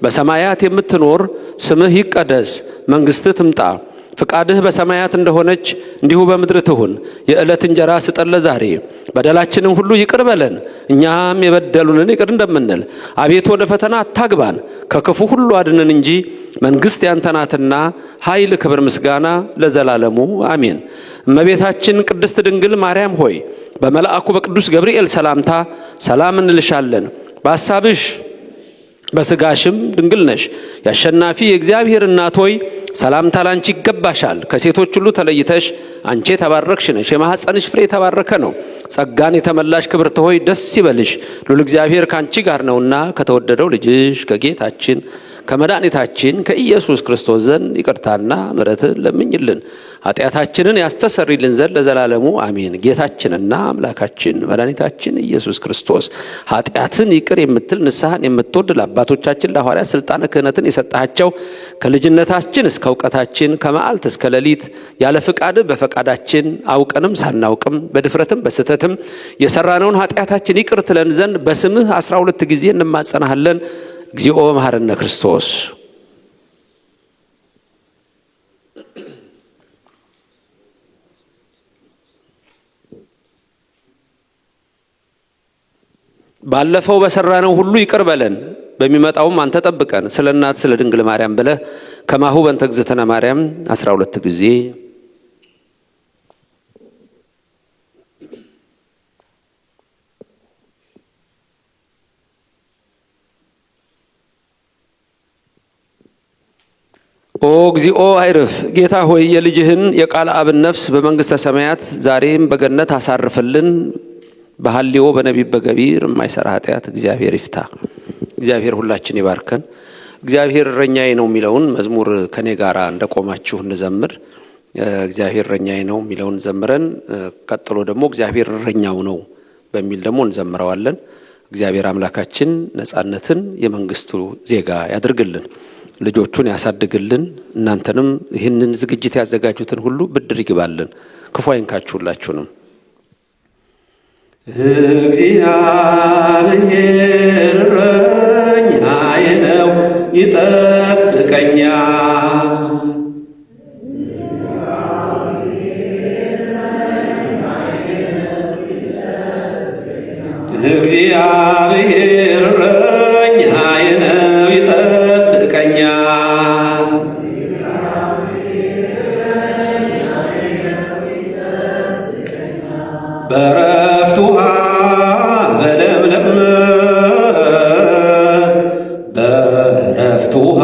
በሰማያት የምትኖር ስምህ ይቀደስ፣ መንግስትህ ትምጣ፣ ፍቃድህ በሰማያት እንደሆነች እንዲሁ በምድር ትሁን። የዕለት እንጀራ ስጠን ዛሬ፣ በደላችንን ሁሉ ይቅር በለን እኛም የበደሉንን ይቅር እንደምንል። አቤቱ ወደ ፈተና አታግባን ከክፉ ሁሉ አድነን እንጂ መንግስት ያንተ ናትና ኃይል፣ ክብር፣ ምስጋና ለዘላለሙ አሜን። እመቤታችን ቅድስት ድንግል ማርያም ሆይ በመልአኩ በቅዱስ ገብርኤል ሰላምታ ሰላም እንልሻለን። በሐሳብሽ በስጋሽም ድንግል ነሽ። ያሸናፊ የእግዚአብሔር እናት ሆይ ሰላምታ ላንቺ ይገባሻል። ከሴቶች ሁሉ ተለይተሽ አንቺ የተባረክሽ ነሽ፣ የማኅፀንሽ ፍሬ የተባረከ ነው። ጸጋን የተመላሽ ክብርት ሆይ ደስ ይበልሽ፣ ሉል እግዚአብሔር ካንቺ ጋር ነውና ከተወደደው ልጅሽ ከጌታችን ከመድኃኒታችን ከኢየሱስ ክርስቶስ ዘንድ ይቅርታና ምሕረትን ለምኝልን ኃጢአታችንን ያስተሰርይልን ዘንድ ለዘላለሙ አሜን። ጌታችንና አምላካችን መድኃኒታችን ኢየሱስ ክርስቶስ ኃጢአትን ይቅር የምትል ንስሐን የምትወድ ለአባቶቻችን ለሐዋርያት ስልጣነ ክህነትን የሰጣቸው ከልጅነታችን እስከ እውቀታችን ከመዓልት እስከ ሌሊት ያለ ፍቃድ በፈቃዳችን አውቀንም ሳናውቅም በድፍረትም በስህተትም የሰራነውን ኃጢአታችን ይቅር ትለን ዘንድ በስምህ 12 ጊዜ እንማጸናሃለን። እግዚኦ መሐረነ ክርስቶስ ባለፈው በሰራነው ሁሉ ይቅር በለን፣ በሚመጣውም አንተ ጠብቀን፣ ስለ እናት ስለ ድንግል ማርያም ብለህ ከማሁ በእንተ እግዝእትነ ማርያም 12 ጊዜ ኦ እግዚኦ አይርፍ። ጌታ ሆይ የልጅህን የቃል አብን ነፍስ በመንግሥተ ሰማያት ዛሬም በገነት አሳርፍልን። በሐልዮ በነቢብ በገቢር የማይሰራ ኃጢአት እግዚአብሔር ይፍታ። እግዚአብሔር ሁላችን ይባርከን። እግዚአብሔር እረኛዬ ነው የሚለውን መዝሙር ከኔ ጋር እንደቆማችሁ እንዘምር። እግዚአብሔር እረኛዬ ነው የሚለውን ዘምረን ቀጥሎ ደግሞ እግዚአብሔር እረኛው ነው በሚል ደግሞ እንዘምረዋለን። እግዚአብሔር አምላካችን ነጻነትን የመንግስቱ ዜጋ ያድርግልን፣ ልጆቹን ያሳድግልን። እናንተንም ይህንን ዝግጅት ያዘጋጁትን ሁሉ ብድር ይግባልን፣ ክፉ አይንካችሁላችሁንም። እግዚአብሔር እረኛዬ ነው ይጠብቀኛል። እግዚአብሔር እረኛዬ ነው ይጠብቀኛል። በዕረፍት ውኃ በለምለም መስክ፣ በዕረፍት ውኃ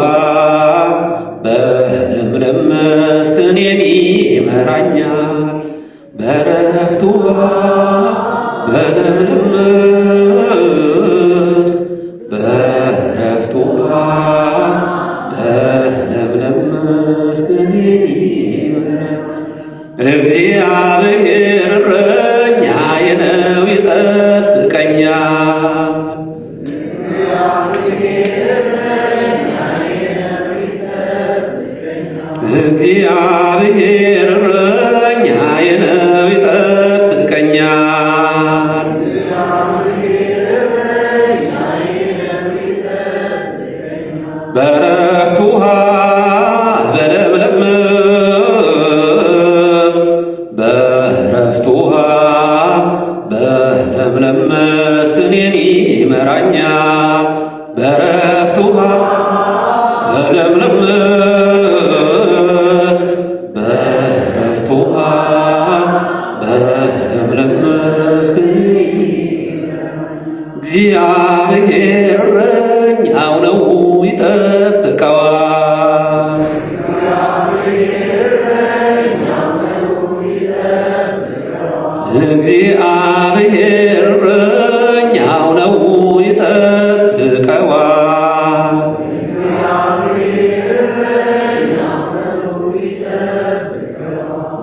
በለምለም መስክ እኔን ይመራኛል። በዕረፍት ውኃ በለምለም መስክ፣ በዕረፍት ውኃ በለምለም መስክ እኔን ይመራኛል። እግዚአብሔር እረኛዬ ነው ይጠብቀኛል። እግዚአብሔር እረኛዬ ነው ይጠብቀኛል። በዕረፍት ውኃ በለምለም መስክ፣ በዕረፍት ውኃ በለምለም መስክ እኔን ይመራኛል። በዕረፍት ውኃ በለምለም መስክ፣ በዕረፍት ውኃ በለምለም መስክ እግዚአብሔር እረኛው ነው ይጠብቀዋል። እግዚአብሔር እረኛው ነው ይጠብቀዋል።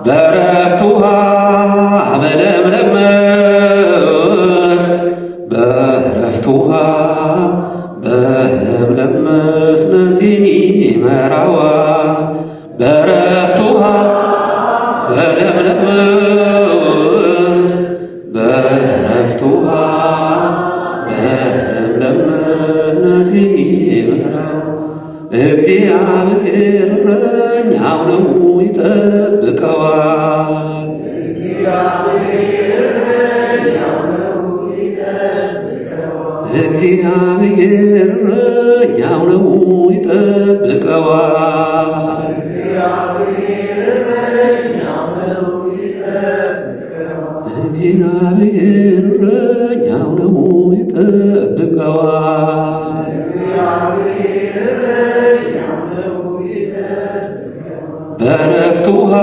በዕረፍት ውኃ በለምለም መስክ፣ በዕረፍት ውኃ በለምለም መስክ ነፍሴን ይመራዋል። በዕረፍት ውኃ በለምለም መስክ፣ በዕረፍት ውኃ በለምለም መስክ ነፍሴን ይመራዋል። እግዚአብሔር እረኛው ነው ይጠብቀዋል። እግዚአብሔር እረኛው ነው ይጠብቀዋል። እግዚአብሔር እረኛው ነው ይጠብቀዋል። እግዚአብሔር እረኛው ነው ይጠብቀዋል። በዕረፍት ውኃ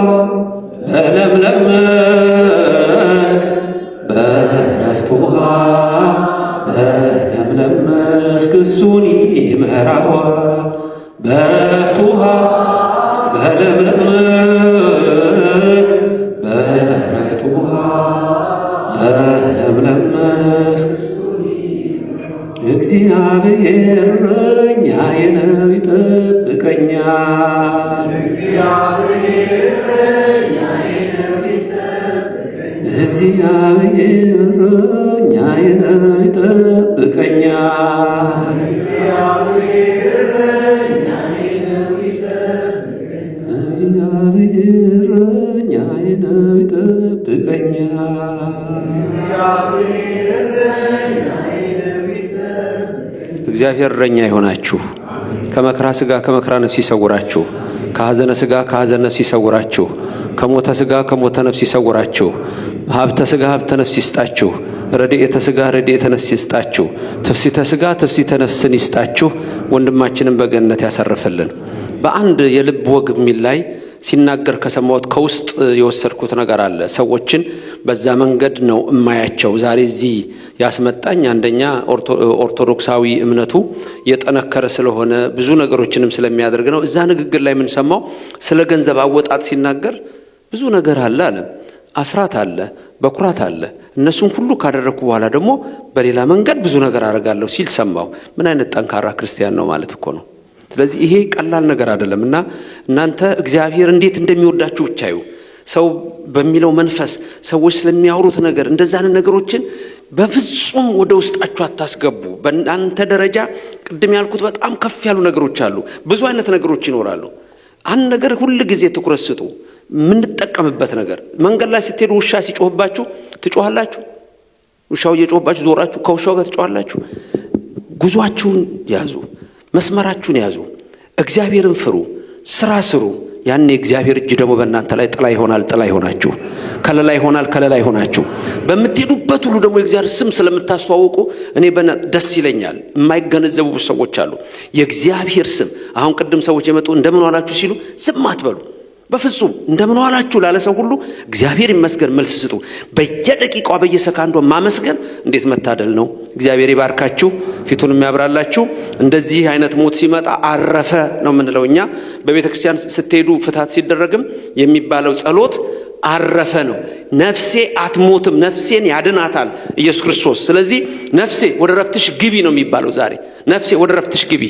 በለምለም መስክ፣ በዕረፍት ውኃ በለምለም መስክ እሱን ይመራዋል። በዕረፍት ውኃ በለምለም መስክ፣ በዕረፍት ውኃ በለምለም መስክ እግዚአብሔር እረኛዬ ነው ይጠብቀኛል። እግዚአብሔር እረኛዬ ነው ይጠብቀኛል። እግዚአብሔር እረኛዬ ነው ይጠብቀኛል። እግዚአብሔር እረኛ ይሆናችሁ፣ ከመከራ ሥጋ ከመከራ ነፍስ ይሰውራችሁ፣ ከሐዘነ ሥጋ ከሐዘነ ነፍስ ይሰውራችሁ፣ ከሞተ ሥጋ ከሞተ ነፍስ ይሰውራችሁ፣ ሀብተ ሥጋ ሀብተ ነፍስ ይስጣችሁ፣ ረድኤተ ሥጋ ረድኤተ ነፍስ ይስጣችሁ፣ ትፍሲተ ሥጋ ትፍሲተ ነፍስን ይስጣችሁ፣ ወንድማችንን በገነት ያሰርፍልን። በአንድ የልብ ወግ የሚል ላይ ሲናገር ከሰማሁት ከውስጥ የወሰድኩት ነገር አለ። ሰዎችን በዛ መንገድ ነው እማያቸው። ዛሬ እዚህ ያስመጣኝ አንደኛ ኦርቶዶክሳዊ እምነቱ የጠነከረ ስለሆነ ብዙ ነገሮችንም ስለሚያደርግ ነው። እዛ ንግግር ላይ የምንሰማው ስለ ገንዘብ አወጣጥ ሲናገር ብዙ ነገር አለ አለ። አስራት አለ፣ በኩራት አለ። እነሱን ሁሉ ካደረኩ በኋላ ደግሞ በሌላ መንገድ ብዙ ነገር አደርጋለሁ ሲል ሰማሁ። ምን አይነት ጠንካራ ክርስቲያን ነው ማለት እኮ ነው። ስለዚህ ይሄ ቀላል ነገር አይደለም እና እናንተ እግዚአብሔር እንዴት እንደሚወዳችሁ ብቻዩ ሰው በሚለው መንፈስ ሰዎች ስለሚያወሩት ነገር እንደዛ አይነት ነገሮችን በፍጹም ወደ ውስጣችሁ አታስገቡ። በእናንተ ደረጃ ቅድም ያልኩት በጣም ከፍ ያሉ ነገሮች አሉ። ብዙ አይነት ነገሮች ይኖራሉ። አንድ ነገር ሁሉ ጊዜ ትኩረት ስጡ። የምንጠቀምበት ነገር መንገድ ላይ ስትሄዱ ውሻ ሲጮህባችሁ ትጮሃላችሁ? ውሻው እየጮህባችሁ ዞራችሁ ከውሻው ጋር ትጮሃላችሁ? ጉዟችሁን ያዙ፣ መስመራችሁን ያዙ፣ እግዚአብሔርን ፍሩ፣ ስራ ስሩ። ያኔ እግዚአብሔር እጅ ደግሞ በእናንተ ላይ ጥላ ይሆናል፣ ጥላ ይሆናችሁ፣ ከለላ ይሆናል፣ ከለላ ይሆናችሁ። በምትሄዱበት ሁሉ ደግሞ የእግዚአብሔር ስም ስለምታስተዋውቁ እኔ ደስ ይለኛል። የማይገነዘቡ ሰዎች አሉ። የእግዚአብሔር ስም አሁን ቅድም ሰዎች የመጡ እንደምን ዋላችሁ ሲሉ ዝም አትበሉ። በፍጹም እንደምን ዋላችሁ ላለ ሰው ሁሉ እግዚአብሔር ይመስገን መልስ ስጡ። በየደቂቃው በየሰካንዷ ማመስገን እንዴት መታደል ነው። እግዚአብሔር ይባርካችሁ፣ ፊቱን የሚያብራላችሁ። እንደዚህ አይነት ሞት ሲመጣ አረፈ ነው የምንለው እኛ። በቤተ ክርስቲያን ስትሄዱ ፍታት ሲደረግም የሚባለው ጸሎት አረፈ ነው። ነፍሴ አትሞትም፣ ነፍሴን ያድናታል ኢየሱስ ክርስቶስ። ስለዚህ ነፍሴ ወደ ረፍትሽ ግቢ ነው የሚባለው ዛሬ። ነፍሴ ወደ ረፍትሽ ግቢ፣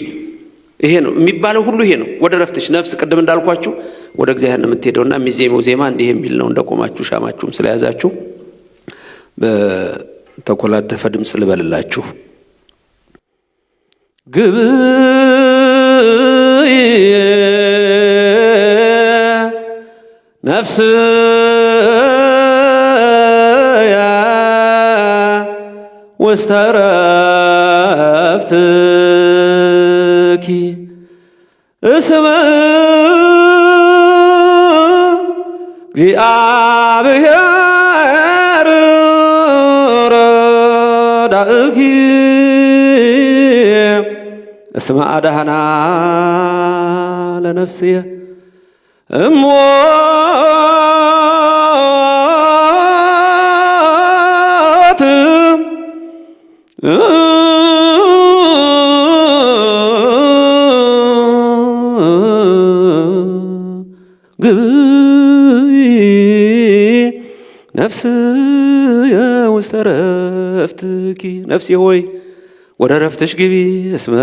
ይሄ ነው የሚባለው ሁሉ ይሄ ነው። ወደ ረፍትሽ ነፍስ ቅድም እንዳልኳችሁ ወደ እግዚአብሔር ነው የምትሄደውና የሚዜመው ዜማ እንዲህ የሚል ነው። እንደቆማችሁ ሻማችሁም ስለያዛችሁ በተኮላደፈ ድምፅ ልበልላችሁ። ግብእ ነፍስያ ውስተ ዕረፍትኪ እስመ እግዚአብሔር ረዳእኪ እስመ አድኃና ለነፍስየ እሞት ነፍስየ ውስተ ዕረፍትኪ ነፍሴ ሆይ ወደ ዕረፍትሽ ግቢ። እስመ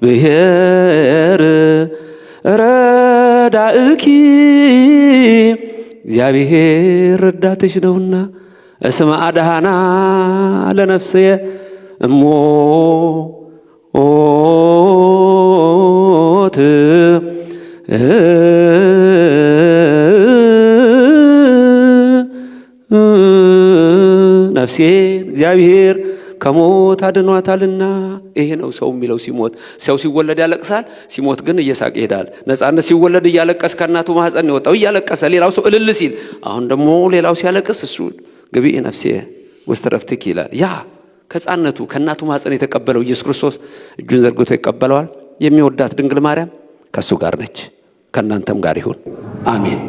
እግዚአብሔር ረዳእኪ እግዚአብሔር ረዳትሽ ነውና። እስመ አድኃና ለነፍስየ እሞት ነፍሴን እግዚአብሔር ከሞት አድኗታልና። ይሄ ነው ሰው የሚለው ሲሞት። ሰው ሲወለድ ያለቅሳል፣ ሲሞት ግን እየሳቀ ይሄዳል። ነፃነት ሲወለድ እያለቀስ ከእናቱ ማህፀን የወጣው እያለቀሰ፣ ሌላው ሰው እልል ሲል፣ አሁን ደግሞ ሌላው ሲያለቅስ እሱ ግብኢ ነፍሴ ውስተ ዕረፍትኪ ይላል። ያ ከሕፃንነቱ ከእናቱ ማህፀን የተቀበለው ኢየሱስ ክርስቶስ እጁን ዘርግቶ ይቀበለዋል። የሚወዳት ድንግል ማርያም ከእሱ ጋር ነች። ከእናንተም ጋር ይሁን። አሜን።